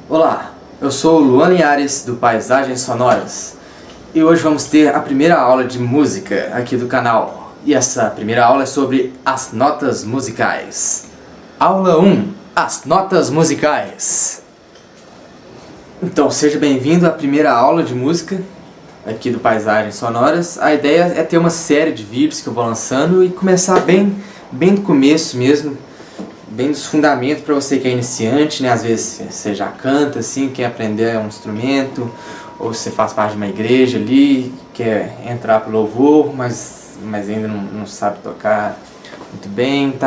Olá, eu sou o Luan Linhares do Paisagens Sonoras e hoje vamos ter a primeira aula de música aqui do canal. E essa primeira aula é sobre as notas musicais. Aula 1, as notas musicais. Então seja bem-vindo à primeira aula de música aqui do Paisagens Sonoras. A ideia é ter uma série de vídeos que eu vou lançando e começar bem do começo mesmo, bem dos fundamentos para você que é iniciante, né? Às vezes você já canta, assim, quer aprender um instrumento, ou você faz parte de uma igreja ali, quer entrar pro louvor, mas ainda não sabe tocar muito bem,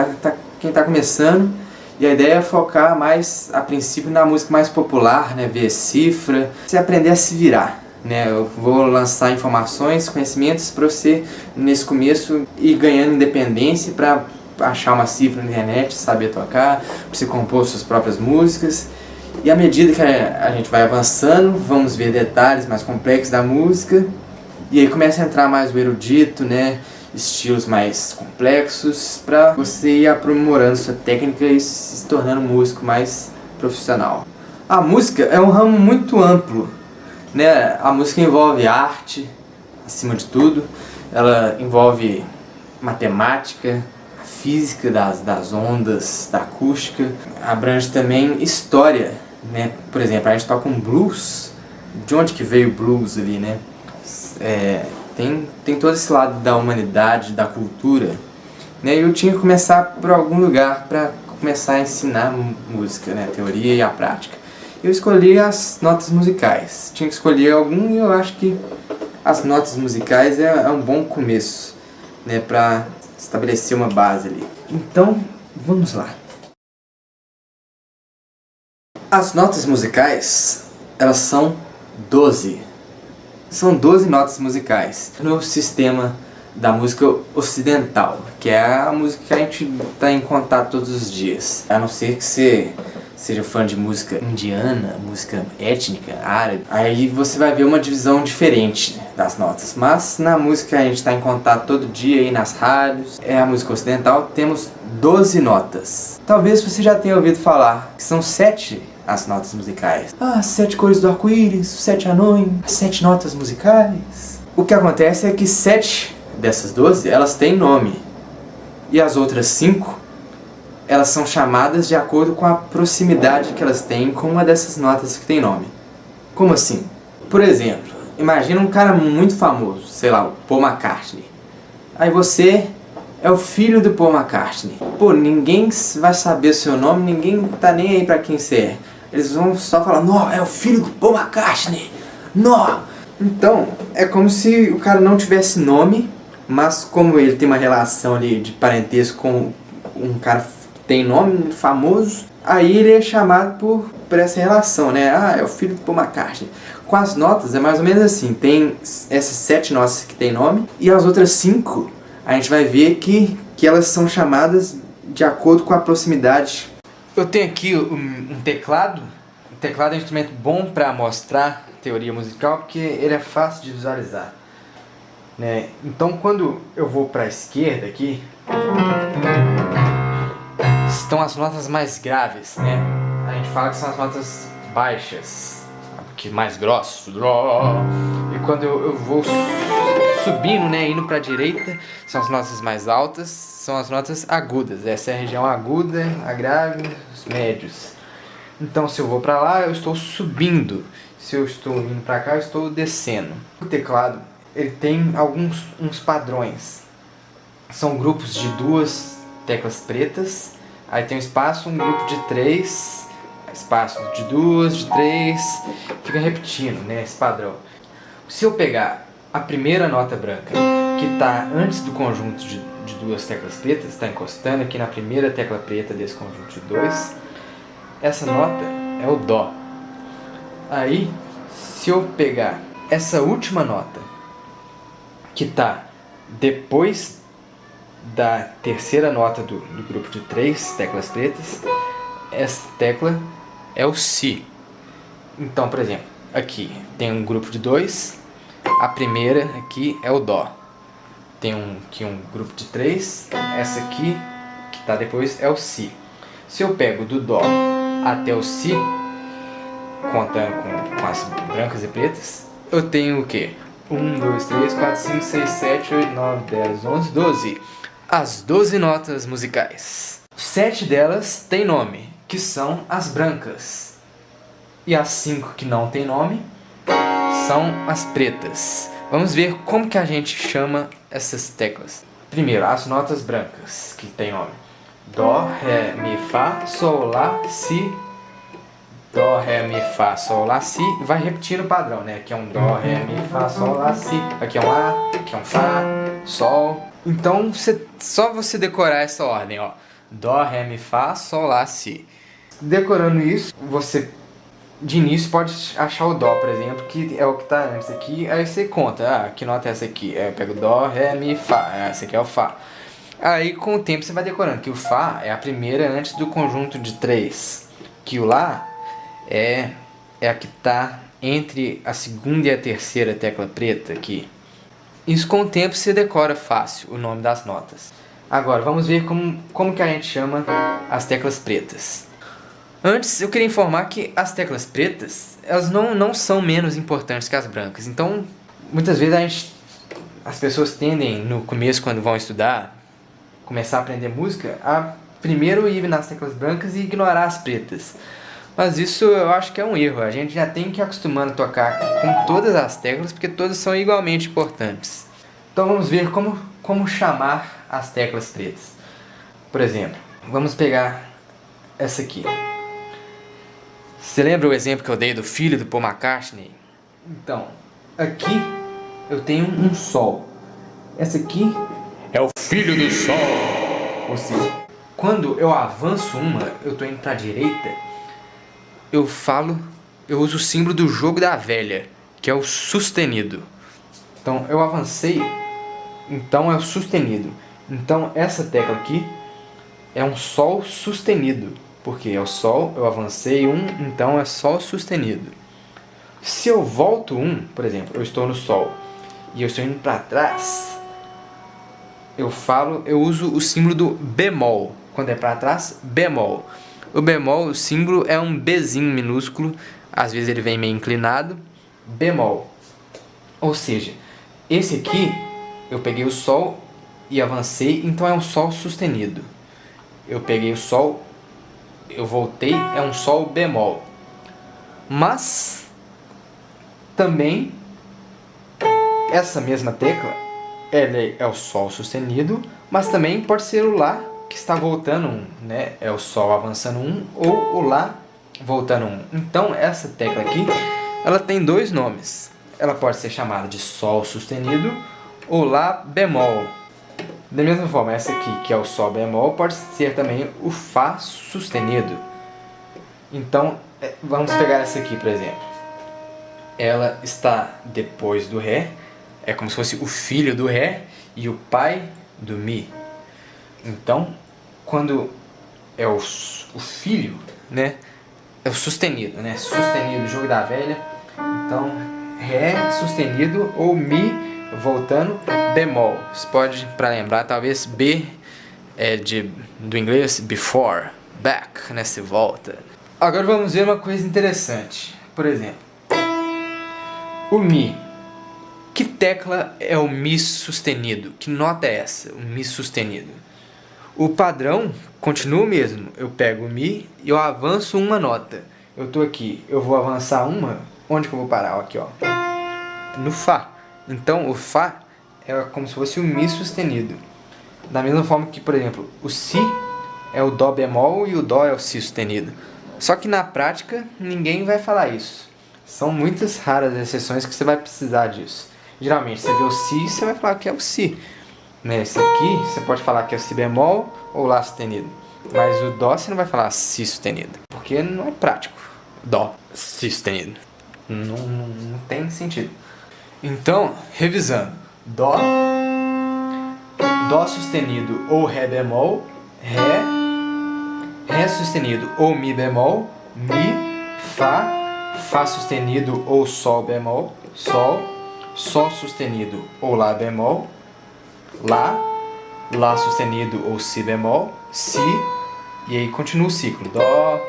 quem está começando. E a ideia é focar mais, a princípio, na música mais popular, né? Ver cifra, você aprender a se virar, né? Eu vou lançar informações, conhecimentos para você, nesse começo, ir ganhando independência para achar uma cifra na internet, saber tocar, para você compor suas próprias músicas. E à medida que a gente vai avançando, vamos ver detalhes mais complexos da música. E aí começa a entrar mais o erudito, né? Estilos mais complexos, para você ir aprimorando sua técnica e se tornando um músico mais profissional. A música é um ramo muito amplo, né? A música envolve arte, acima de tudo. Ela envolve matemática, física das ondas, da acústica, abrange também história, né? Por exemplo, a gente toca um blues, de onde que veio o blues ali, né? Tem todo esse lado da humanidade, da cultura, né? E eu tinha que começar por algum lugar para começar a ensinar música, né? A teoria e a prática. Eu escolhi as notas musicais, tinha que escolher algum e eu acho que as notas musicais é um bom começo, né? Para estabelecer uma base ali. Então, vamos lá. As notas musicais, elas são 12. São 12 notas musicais no sistema da música ocidental, que é a música que a gente está em contato todos os dias. A não ser que você seja fã de música indiana, música étnica, árabe, aí você vai ver uma divisão diferente das notas. Mas na música que a gente está em contato todo dia aí nas rádios, é a música ocidental, temos 12 notas. Talvez você já tenha ouvido falar que são 7 as notas musicais. Ah, 7 cores do arco-íris, 7 anões, as 7 notas musicais. O que acontece é que 7 dessas 12, elas têm nome. E as outras 5, elas são chamadas de acordo com a proximidade que elas têm com uma dessas notas que tem nome. Como assim? Por exemplo, imagina um cara muito famoso, sei lá, o Paul McCartney. Aí você é o filho do Paul McCartney. Pô, ninguém vai saber o seu nome, ninguém tá nem aí pra quem você é. Eles vão só falar, não, é o filho do Paul McCartney, não. Então, é como se o cara não tivesse nome, mas como ele tem uma relação ali de parentesco com um cara que tem nome famoso, aí ele é chamado por essa relação, né? Ah, é o filho do Paul McCartney. Com as notas é mais ou menos assim, tem essas 7 notas que tem nome, e as outras 5, a gente vai ver que elas são chamadas de acordo com a proximidade. Eu tenho aqui um teclado. O teclado é um instrumento bom para mostrar teoria musical, porque ele é fácil de visualizar, né? Então quando eu vou para a esquerda aqui, estão as notas mais graves, né? A gente fala que são as notas baixas, que mais grosso. E quando eu vou subindo, né, indo para a direita, são as notas mais altas, são as notas agudas. Essa é a região aguda, a grave, os médios. Então se eu vou para lá, eu estou subindo. Se eu estou indo para cá, eu estou descendo. O teclado, ele tem uns padrões. São grupos de 2 teclas pretas. Aí tem um espaço, um grupo de 3, espaço de 2, de 3, fica repetindo, né, esse padrão. Se eu pegar a primeira nota branca, que está antes do conjunto de 2 teclas pretas, está encostando aqui na primeira tecla preta desse conjunto de 2, essa nota é o Dó. Aí, se eu pegar essa última nota, que está depois da terceira nota do grupo de 3 teclas pretas, essa tecla é o Si. Então, por exemplo, aqui tem um grupo de 2, a primeira aqui é o Dó. Tem aqui um grupo de 3, essa aqui que está depois é o Si. Se eu pego do Dó até o Si, contando com as brancas e pretas, eu tenho o quê? 1, 2, 3, 4, 5, 6, 7, 8, 9, 10, 11, 12. As 12 notas musicais. 7 delas têm nome, que são as brancas. E as 5 que não têm nome são as pretas. Vamos ver como que a gente chama essas teclas. Primeiro, as notas brancas, que tem nome. Dó, Ré, Mi, Fá, Sol, Lá, Si. Dó, Ré, Mi, Fá, Sol, Lá, Si. Vai repetindo o padrão, né? Aqui é um Dó, Ré, Mi, Fá, Sol, Lá, Si. Aqui é um Lá, aqui é um Fá, Sol. Então, só você decorar essa ordem, ó. Dó, Ré, Mi, Fá, Sol, Lá, Si. Decorando isso, você de início pode achar o Dó, por exemplo, que é o que está antes aqui. Aí você conta, que nota é essa aqui? Eu pego Dó, Ré, Mi, Fá. Essa aqui é o Fá. Aí com o tempo você vai decorando que o Fá é a primeira antes do conjunto de 3. Que o Lá é a que está entre a segunda e a terceira tecla preta aqui. Isso com o tempo você decora fácil o nome das notas. Agora vamos ver como que a gente chama as teclas pretas. Antes eu queria informar que as teclas pretas, elas não são menos importantes que as brancas. Então, muitas vezes as pessoas tendem, no começo quando vão estudar, começar a aprender música, a primeiro ir nas teclas brancas e ignorar as pretas. Mas isso eu acho que é um erro. A gente já tem que ir acostumando a tocar com todas as teclas, porque todas são igualmente importantes. Então vamos ver como chamar as teclas pretas. Por exemplo, vamos pegar essa aqui. Você lembra o exemplo que eu dei do filho do Paul McCartney? Então, aqui eu tenho um Sol. Essa aqui é o filho do Sol. Ou seja, quando eu avanço uma, eu estou indo para a direita, eu uso o símbolo do jogo da velha, que é o sustenido. Então, eu avancei, então é o sustenido. Então, essa tecla aqui é um Sol sustenido. Porque é o Sol, eu avancei um, então é Sol sustenido. Se eu volto um, por exemplo, eu estou no Sol e eu estou indo para trás, eu uso o símbolo do bemol. Quando é para trás, bemol. O bemol, o símbolo é um Bzinho minúsculo, às vezes ele vem meio inclinado, bemol. Ou seja, esse aqui, eu peguei o Sol e avancei, então é um Sol sustenido. Eu peguei o Sol, eu voltei, é um Sol bemol. Mas também essa mesma tecla ela é o Sol sustenido, mas também pode ser o Lá que está voltando um, né? É o Sol avançando um ou o Lá voltando um. Então essa tecla aqui, ela tem dois nomes. Ela pode ser chamada de Sol sustenido ou Lá bemol. Da mesma forma, essa aqui, que é o Sol bemol, pode ser também o Fá sustenido. Então, vamos pegar essa aqui, por exemplo. Ela está depois do Ré, é como se fosse o filho do Ré e o pai do Mi. Então, quando é o filho, né, é o sustenido, né? Sustenido, jogo da velha. Então, Ré sustenido ou Mi voltando, bemol. Você pode, para lembrar, talvez B é do inglês before, back, né, se volta. Agora vamos ver uma coisa interessante. Por exemplo, o Mi. Que tecla é o Mi sustenido? Que nota é essa, o Mi sustenido? O padrão continua o mesmo. Eu pego o Mi e eu avanço uma nota. Eu estou aqui, eu vou avançar uma. Onde que eu vou parar? Aqui, ó. No Fá. Então, o Fá é como se fosse o Mi sustenido. Da mesma forma que, por exemplo, o Si é o Dó bemol e o Dó é o Si sustenido. Só que na prática, ninguém vai falar isso. São muitas raras exceções que você vai precisar disso. Geralmente, você vê o Si, você vai falar que é o Si. Esse aqui, você pode falar que é o Si bemol ou Lá sustenido. Mas o Dó, você não vai falar Si sustenido. Porque não é prático. Dó, Si sustenido. Não tem sentido. Então, revisando, Dó sustenido ou Ré bemol, Ré sustenido ou Mi bemol, Mi, Fá sustenido ou Sol bemol, Sol sustenido ou Lá bemol, Lá sustenido ou Si bemol, Si, e aí continua o ciclo, Dó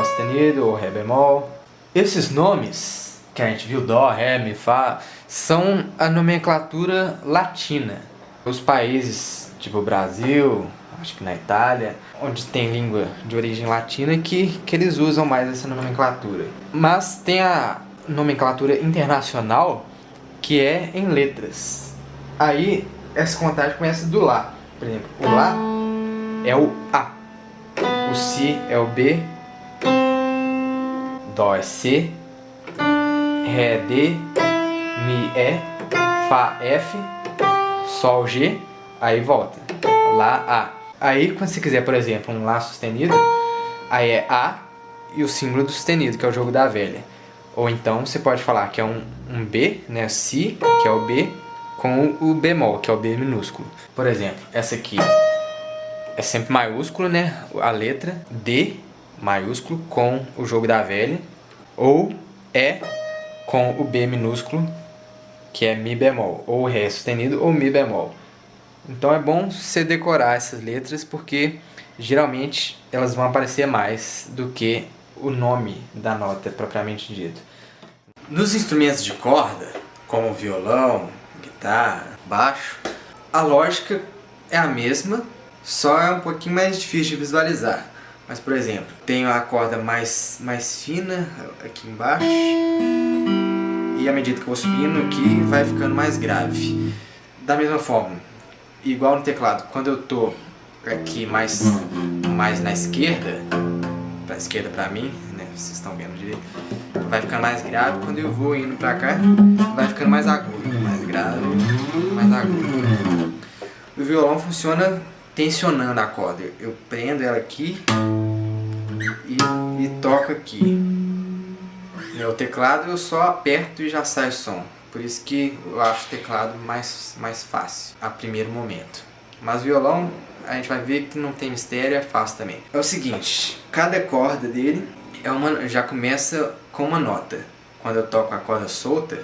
sustenido ou Ré bemol, Esses nomes que a gente viu, Dó, Ré, Mi, Fá, são a nomenclatura latina. Os países tipo o Brasil, acho que na Itália, onde tem língua de origem latina, que eles usam mais essa nomenclatura. Mas tem a nomenclatura internacional, que é em letras. Aí essa contagem começa do Lá. Por exemplo, o Lá é o A, o Si é o B, Dó é C, Ré é D, Mi é, Fá F, Sol G, aí volta, Lá A. Aí quando você quiser, por exemplo, um Lá sustenido, aí é A e o símbolo do sustenido, que é o jogo da velha. Ou então você pode falar que é um B, né, Si, que é o B, com o bemol, que é o B minúsculo. Por exemplo, essa aqui é sempre maiúsculo, né, a letra D maiúsculo com o jogo da velha, ou é com o B minúsculo, que é Mi bemol, ou Ré sustenido ou Mi bemol. Então é bom você decorar essas letras, porque geralmente elas vão aparecer mais do que o nome da nota propriamente dito. Nos instrumentos de corda, como violão, guitarra, baixo, a lógica é a mesma, só é um pouquinho mais difícil de visualizar. Mas, por exemplo, tenho a corda mais fina aqui embaixo, e à medida que eu vou subindo aqui, vai ficando mais grave. Da mesma forma, igual no teclado, quando eu tô aqui mais na esquerda, pra mim, né, vocês estão vendo direito, vai ficando mais grave. Quando eu vou indo pra cá, vai ficando mais agudo, mais grave, mais agudo. O violão funciona tensionando a corda. Eu prendo ela aqui e toco aqui. O teclado eu só aperto e já sai o som. Por isso que eu acho o teclado mais fácil a primeiro momento. Mas violão, a gente vai ver que não tem mistério, é fácil também. É o seguinte, cada corda dele já começa com uma nota. Quando eu toco a corda solta,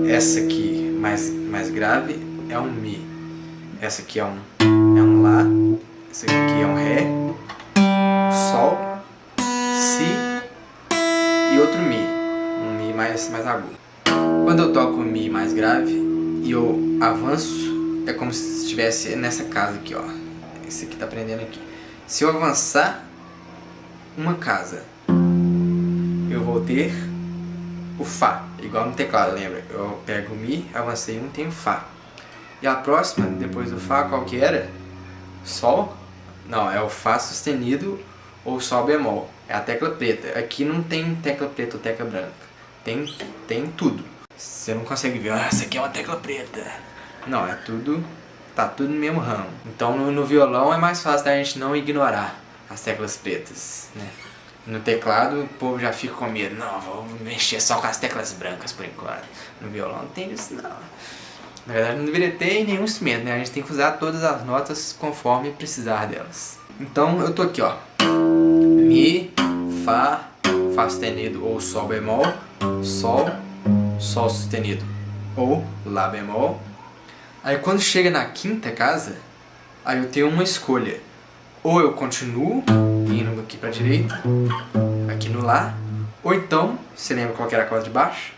essa aqui mais grave é um Mi. Essa aqui é um Lá. Essa aqui é um Ré, Sol, Si e outro Mi. Um Mi mais agudo. Quando eu toco o Mi mais grave e eu avanço, é como se estivesse nessa casa aqui, ó. Esse aqui tá prendendo aqui. Se eu avançar uma casa, eu vou ter o Fá, igual no teclado, lembra? Eu pego o Mi, avancei um, tenho Fá. E a próxima, depois do Fá, qual que era? Sol? Não, é o Fá sustenido ou Sol bemol. É a tecla preta. Aqui não tem tecla preta ou tecla branca. Tem tudo. Você não consegue ver, essa aqui é uma tecla preta. Não, é tudo, tá tudo no mesmo ramo. Então no violão é mais fácil da gente não ignorar as teclas pretas, né? No teclado o povo já fica com medo. Não, vou mexer só com as teclas brancas por enquanto. No violão não tem isso não. Na verdade não deveria ter em nenhum instrumento, né? A gente tem que usar todas as notas conforme precisar delas. Então eu tô aqui, ó. Mi, Fá, Fá sustenido ou Sol bemol, Sol, Sol sustenido ou Lá bemol. Aí quando chega na quinta casa, aí eu tenho uma escolha. Ou eu continuo indo aqui pra direita, aqui no Lá, ou então, você lembra qual que era a corda de baixo?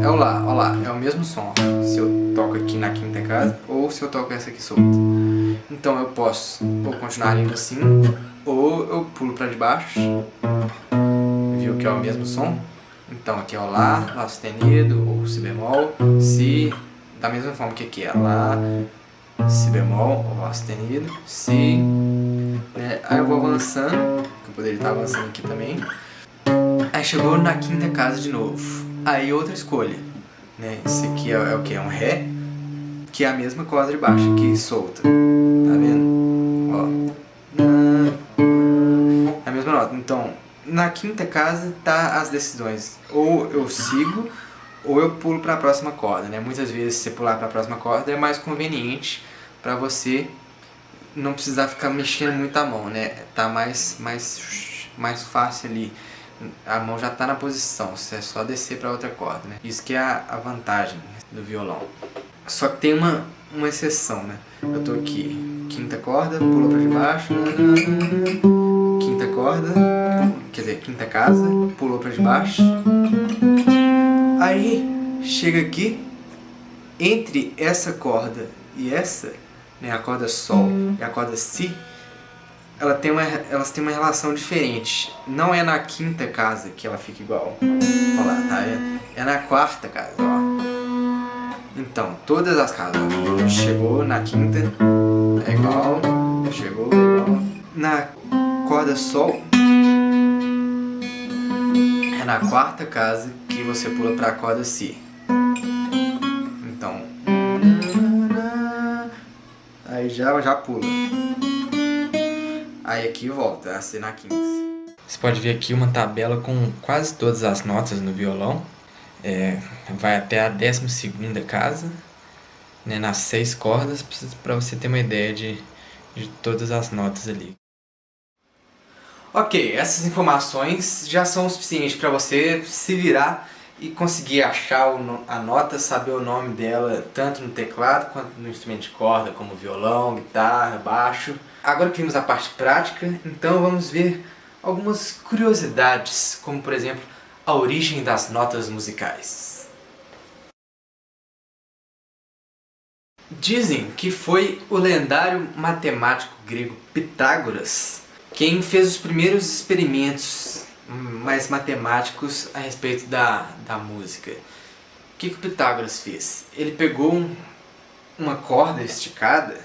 É o Lá, ó lá, é o mesmo som. Se eu toco aqui na quinta casa, ou se eu toco essa aqui solta. Então eu posso ou continuar indo assim, ou eu pulo pra debaixo. Viu que é o mesmo som? Então aqui é o Lá, Lá sustenido, ou Si bemol, Si, da mesma forma que aqui é Lá, Si bemol, ou Lá sustenido, Si, né? Aí eu vou avançando, que eu poderia estar avançando aqui também. Aí chegou na quinta casa de novo. Aí outra escolha, né? Esse aqui é o que? É um Ré, que é a mesma corda de baixo, aqui solta. Tá vendo? Ó. É a mesma nota. Então, na quinta casa tá as decisões. Ou eu sigo, ou eu pulo para a próxima corda, né? Muitas vezes você pular para a próxima corda é mais conveniente para você não precisar ficar mexendo muito a mão, né? Tá mais fácil ali. A mão já tá na posição, você é só descer para outra corda, né? Isso que é a vantagem do violão. Só que tem uma exceção, né? Eu tô aqui, quinta corda, pula para debaixo, quinta corda, quer dizer, quinta casa, pulou pra debaixo. Aí chega aqui, entre essa corda e essa, né, a corda Sol e a corda Si, elas têm uma relação diferente. Não é na quinta casa que ela fica igual. Olha lá, tá vendo? É na quarta casa, ó. Então, todas as casas, ó. Chegou na quinta, é igual. Chegou, igual. Na corda Sol, é na quarta casa que você pula pra corda Si. Então, aí já pula. Aí aqui volta a ser na quinta. Você pode ver aqui uma tabela com quase todas as notas no violão. Vai até a 12ª casa, né, nas 6 cordas, para você ter uma ideia de todas as notas ali. Ok, essas informações já são o suficiente para você se virar e conseguir achar a nota, saber o nome dela, tanto no teclado quanto no instrumento de corda, como violão, guitarra, baixo. Agora que vimos a parte prática, então vamos ver algumas curiosidades, como por exemplo, a origem das notas musicais. Dizem que foi o lendário matemático grego Pitágoras quem fez os primeiros experimentos mais matemáticos a respeito da música. O que o Pitágoras fez? Ele pegou uma corda esticada,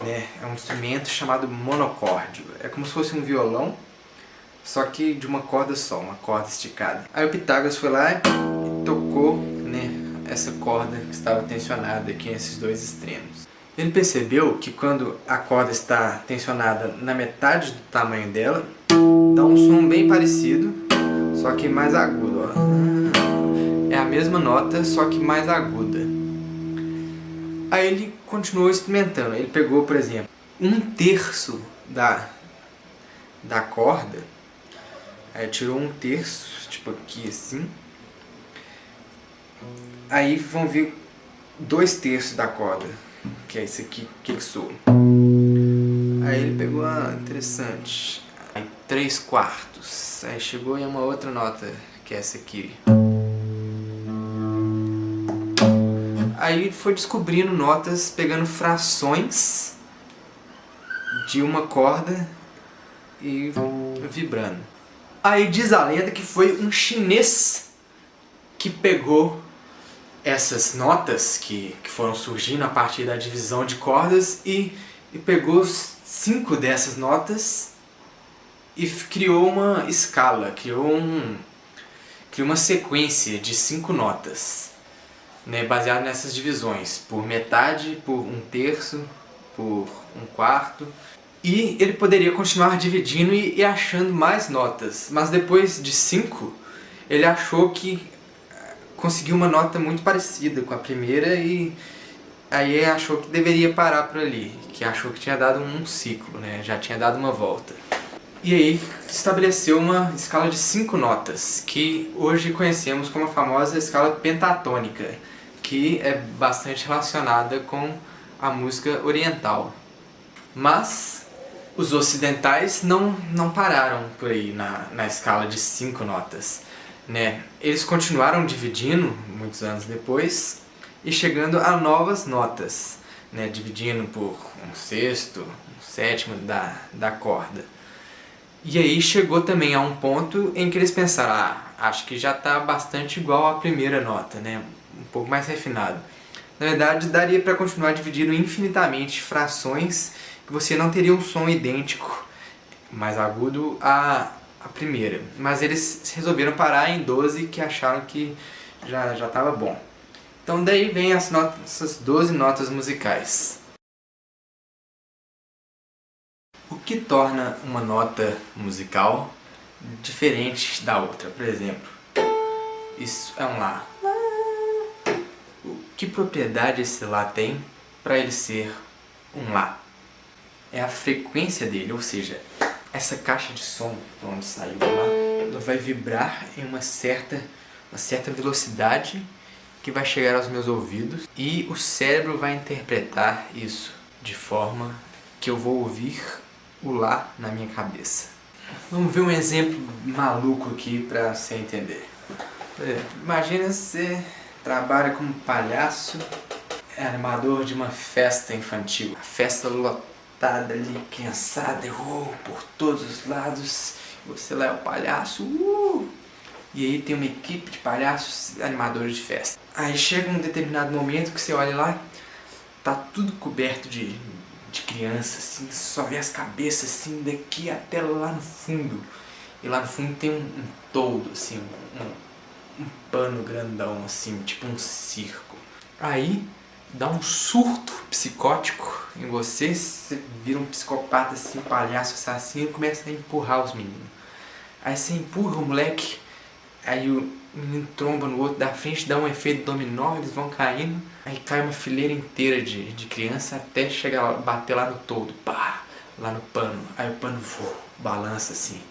né? É um instrumento chamado monocórdio. É como se fosse um violão, só que de uma corda só, uma corda esticada. Aí o Pitágoras foi lá e tocou, né, essa corda que estava tensionada aqui nesses dois extremos. Ele percebeu que quando a corda está tensionada na metade do tamanho dela, dá um som bem parecido, só que mais agudo, ó. É a mesma nota, só que mais aguda. Aí ele continuou experimentando. Ele pegou, por exemplo, 1/3 da corda, aí tirou 1/3, tipo aqui assim. Aí vão vir 2/3 da corda, que é esse aqui que soa. Aí ele pegou, interessante. Aí 3/4. Aí chegou em uma outra nota, que é essa aqui. Aí ele foi descobrindo notas, pegando frações de uma corda e vibrando. Aí diz a lenda que foi um chinês que pegou essas notas que foram surgindo a partir da divisão de cordas e pegou 5 dessas notas e criou uma escala, criou uma sequência de 5 notas, né, baseado nessas divisões, por metade, por 1/3, por 1/4. E ele poderia continuar dividindo e achando mais notas, mas depois de 5, ele achou que conseguiu uma nota muito parecida com a primeira e aí achou que deveria parar por ali, que achou que tinha dado um ciclo, né? Já tinha dado uma volta. E aí estabeleceu uma escala de 5 notas, que hoje conhecemos como a famosa escala pentatônica, que é bastante relacionada com a música oriental. Mas os ocidentais não pararam por aí na escala de 5 notas. Né? Eles continuaram dividindo muitos anos depois e chegando a novas notas, né? Dividindo por 1/6, 1/7 da corda. E aí chegou também a um ponto em que eles pensaram, acho que já está bastante igual à primeira nota, né? Um pouco mais refinado. Na verdade, daria para continuar dividindo infinitamente frações que você não teria um som idêntico, mais agudo a primeira, mas eles resolveram parar em 12, que acharam que já estava bom. Então daí vem essas 12 notas musicais. O que torna uma nota musical diferente da outra? Por exemplo, isso é um Lá. Que propriedade esse Lá tem para ele ser um Lá? É a frequência dele, ou seja, essa caixa de som, onde saiu lá, ela vai vibrar em uma certa velocidade que vai chegar aos meus ouvidos e o cérebro vai interpretar isso de forma que eu vou ouvir o Lá na minha cabeça. Vamos ver um exemplo maluco aqui pra você entender. Por exemplo, imagina você trabalha como palhaço, é animador de uma festa infantil. A festa lotada ali, criançada, por todos os lados. Você lá é o palhaço, E aí tem uma equipe de palhaços animadores de festa. Aí chega um determinado momento que você olha lá, tá tudo coberto de criança, assim, só vê as cabeças assim daqui até lá no fundo. E lá no fundo tem um toldo, assim, um pano grandão, assim, tipo um circo. Aí dá um surto psicótico em você, você vira um psicopata, assim, um palhaço assassino e começa a empurrar os meninos. Aí você empurra o moleque, aí o menino tromba no outro da frente, dá um efeito dominó, eles vão caindo, aí cai uma fileira inteira de criança até chegar lá, bater lá no toldo, pá, lá no pano. Aí o pano balança assim.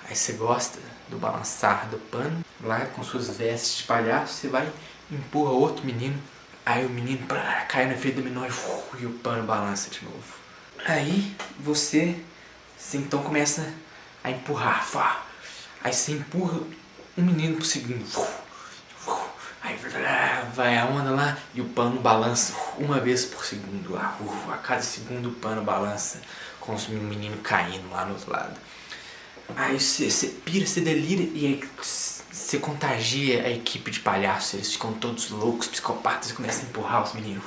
Aí você gosta do balançar do pano, lá com suas vestes de palhaço, você vai e empurra outro menino, aí o menino cai no efeito dominó e o pano balança de novo. Aí você então começa a empurrar, aí você empurra um menino por segundo, aí vai a onda lá e o pano balança uma vez por segundo, a cada segundo o pano balança com os meninos caindo lá no outro lado. Aí você pira, você delira e aí você contagia a equipe de palhaços, eles ficam todos loucos, psicopatas e começam a empurrar os meninos.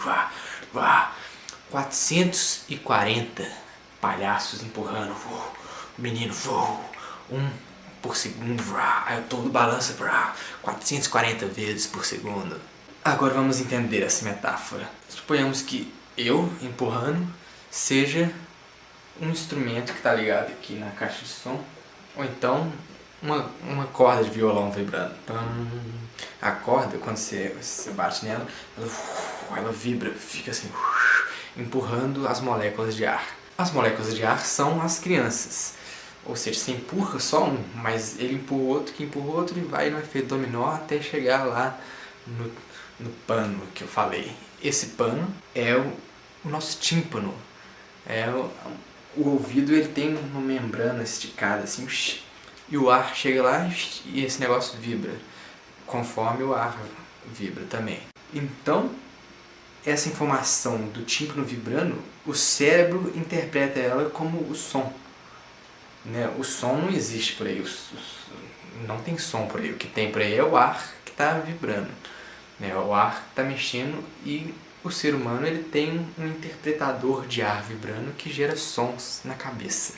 440 palhaços empurrando, o menino, um por segundo, aí todo balança 440 vezes por segundo. Agora vamos entender essa metáfora. Suponhamos que eu empurrando seja um instrumento que está ligado aqui na caixa de som, ou então uma corda de violão vibrando. A corda, quando você bate nela, ela vibra, fica assim, empurrando as moléculas de ar. As moléculas de ar são as crianças. Ou seja, você empurra só um, mas ele empurra o outro, que empurra o outro e vai no efeito dominó até chegar lá no pano que eu falei. Esse pano é o nosso tímpano. O ouvido ele tem uma membrana esticada assim, e o ar chega lá e esse negócio vibra, conforme o ar vibra também. Então, essa informação do tímpano vibrando, o cérebro interpreta ela como o som. Né? O som não existe por aí, não tem som por aí, o que tem por aí é o ar que está vibrando. Né? O ar que está mexendo e o ser humano ele tem um interpretador de ar vibrando que gera sons na cabeça.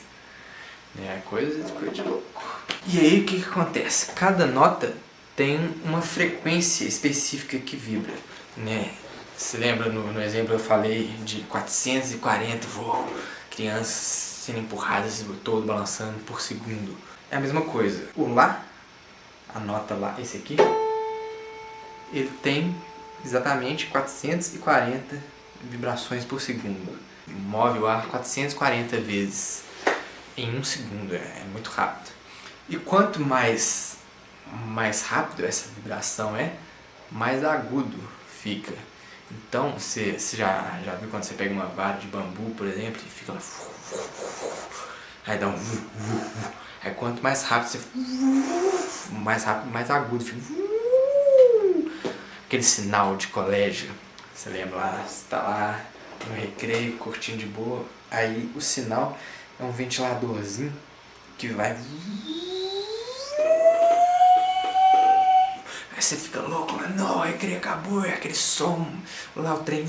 É coisa de louco. E aí o que acontece? Cada nota tem uma frequência específica que vibra. Né? Você lembra no exemplo eu falei de 440 crianças sendo empurradas todo balançando por segundo. É a mesma coisa. O Lá, a nota Lá, esse aqui, ele tem exatamente 440 vibrações por segundo. Move o ar 440 vezes em um segundo, é muito rápido. E quanto mais rápido essa vibração é, mais agudo fica. Então, você já viu quando você pega uma vara de bambu, por exemplo, e fica lá, aí dá um, aí quanto mais rápido você, mais agudo fica. Aquele sinal de colégio, você lembra lá, você tá lá no recreio, curtindo de boa, aí o sinal é um ventiladorzinho que vai. Aí você fica louco, mas não, o recreio acabou, é aquele som, lá o trem.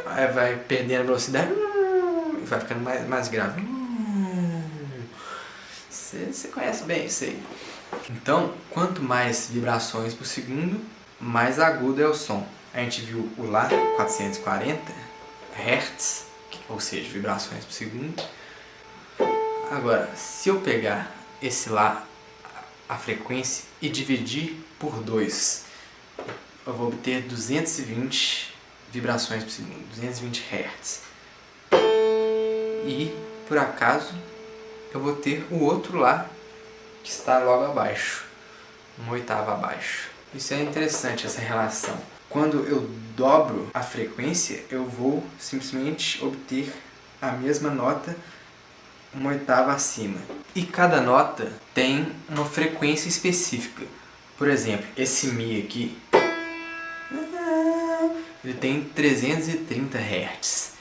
Aí vai perdendo a velocidade e vai ficando mais grave. Você conhece bem isso aí. Então, quanto mais vibrações por segundo, mais agudo é o som. A gente viu o Lá, 440 Hz, ou seja, vibrações por segundo. Agora, se eu pegar esse Lá, a frequência, e dividir por 2, eu vou obter 220 vibrações por segundo, 220 Hz. E, por acaso, eu vou ter o outro Lá, que está logo abaixo, uma oitava abaixo. Isso é interessante, essa relação. Quando eu dobro a frequência, eu vou simplesmente obter a mesma nota uma oitava acima. E cada nota tem uma frequência específica. Por exemplo, esse Mi aqui, ele tem 330 Hz.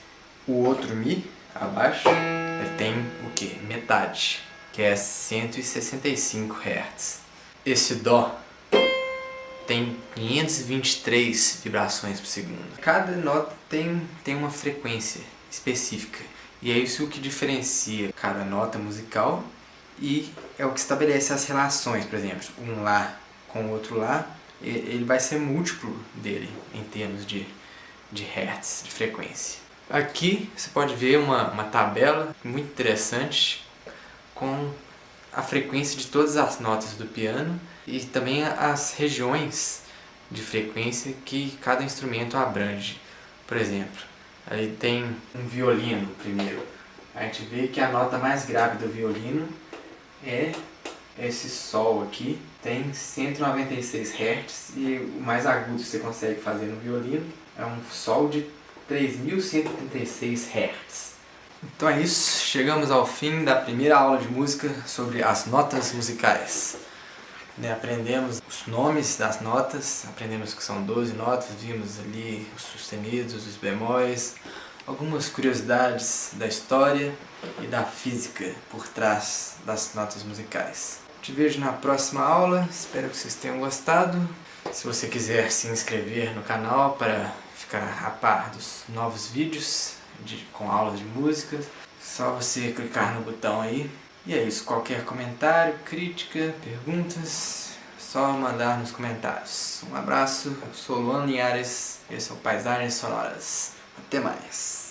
O outro Mi, abaixo, ele tem o que? Metade, que é 165 Hz. Esse Dó tem 523 vibrações por segundo. Cada nota tem uma frequência específica. E é isso que diferencia cada nota musical e é o que estabelece as relações. Por exemplo, um Lá com o outro Lá, ele vai ser múltiplo dele em termos de hertz, de frequência. Aqui você pode ver uma tabela muito interessante com a frequência de todas as notas do piano e também as regiões de frequência que cada instrumento abrange. Por exemplo, ali tem um violino primeiro. A gente vê que a nota mais grave do violino é esse Sol aqui, tem 196 Hz e o mais agudo que você consegue fazer no violino é um Sol de 3.136 Hz. Então é isso, chegamos ao fim da primeira aula de música sobre as notas musicais. Aprendemos os nomes das notas, aprendemos que são 12 notas, vimos ali os sustenidos, os bemóis, algumas curiosidades da história e da física por trás das notas musicais. Te vejo na próxima aula, espero que vocês tenham gostado. Se você quiser se inscrever no canal para ficar a par dos novos vídeos com aulas de música, só você clicar no botão aí. E é isso, qualquer comentário, crítica, perguntas, só mandar nos comentários. Um abraço, eu sou Luan Linhares, esse é o Paisagens Sonoras. Até mais!